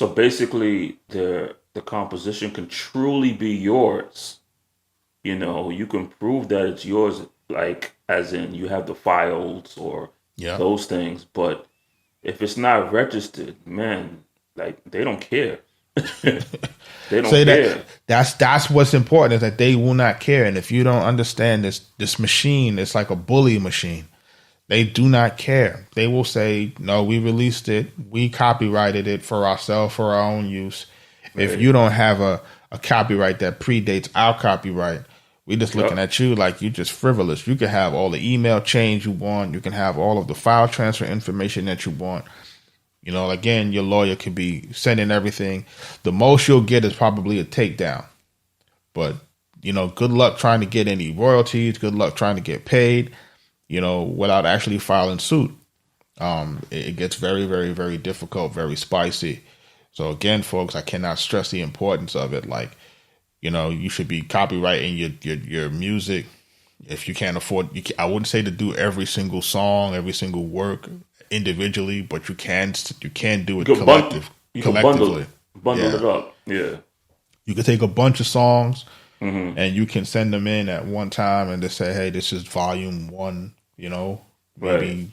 So basically, the composition can truly be yours. You know, you can prove that it's yours, like as in you have the files or Yeah. those things. But if it's not registered, man, like they don't care. They don't Say that care. that's what's important is that they will not care. And if you don't understand this machine, it's like a bully machine. They do not care. They will say, no, we released it. We copyrighted it for ourselves, for our own use. If Right. you don't have a copyright that predates our copyright, we just looking Yep. at you like you just frivolous. You can have all the email chains you want. You can have all of the file transfer information that you want. You know, again, your lawyer could be sending everything. The most you'll get is probably a takedown. But, you know, good luck trying to get any royalties. Good luck trying to get paid, you know, without actually filing suit. It gets very, very, very difficult, very spicy. So again, folks, I cannot stress the importance of it. Like, you know, you should be copyrighting your music. If you can't afford, I wouldn't say to do every single song, every single work individually, but you can do You it could bundle. You could collectively. bundle Yeah, it up. Yeah. you could take a bunch of songs Hmm. and you can send them in at one time and just say, hey, this is volume one. You know, Right. maybe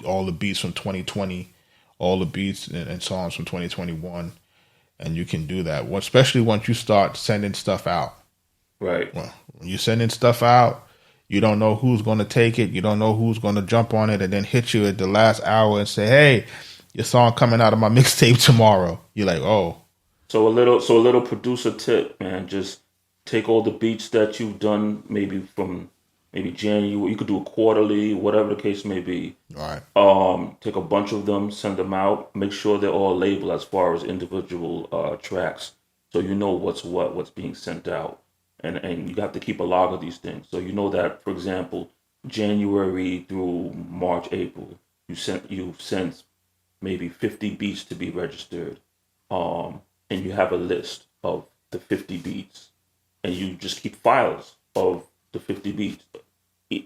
all the beats from 2020, all the beats and songs from 2021, and you can do that. Especially once you start sending stuff out. Right. Well, when you're sending stuff out, you don't know who's going to take it. You don't know who's going to jump on it and then hit you at the last hour and say, "Hey, your song coming out of my mixtape tomorrow." You're like, "Oh, So a little producer tip, man. Just take all the beats that you've done, maybe from maybe January. You could do a quarterly, whatever the case may be. all right." Take a bunch of them, send them out. Make sure they're all labeled as far as individual tracks, so you know what's being sent out, and you have to keep a log of these things. So you know that, for example, January through March, April, you've sent maybe 50 beats to be registered, and you have a list of the 50 beats, and you just keep files of the 50 beats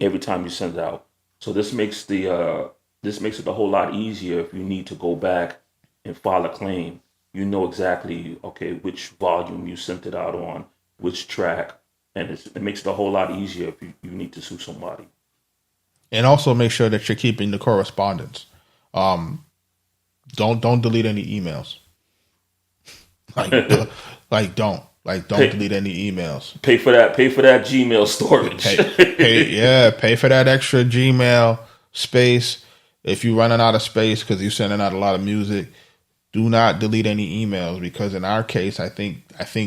every time you send it out. So this makes it a whole lot easier if you need to go back and file a claim. You know exactly, okay, which volume you sent it out on, which track, and it makes it a whole lot easier if you need to sue somebody. And also make sure that you're keeping the correspondence. Don't delete any emails. Like, don't Pay delete any emails. pay for that Gmail storage. Pay for that extra Gmail space. If you're running out of space because you're sending out a lot of music, do not delete any emails because in our case, I think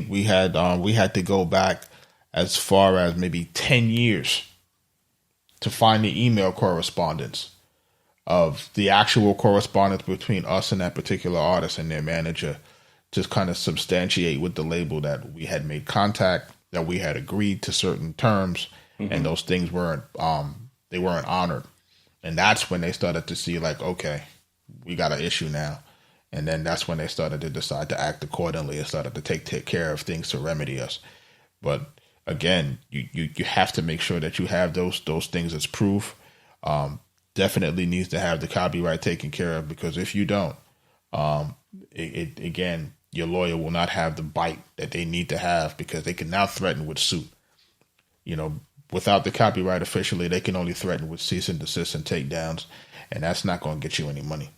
we had to go back as far as maybe 10 years to find the email correspondence of the actual correspondence between us and that particular artist and their manager, just kind of substantiate with the label that we had made contact, that we had agreed to certain terms, and those things weren't honored. And that's when they started to see like, okay, we got an issue now. And then that's when they started to decide to act accordingly and started to take care of things to remedy us. But again, you have to make sure that you have those things as proof. Definitely needs to have the copyright taken care of because if you don't, it again, your lawyer will not have the bite that they need to have because they can now threaten with suit. You know, without the copyright officially, they can only threaten with cease and desist and takedowns, and that's not going to get you any money.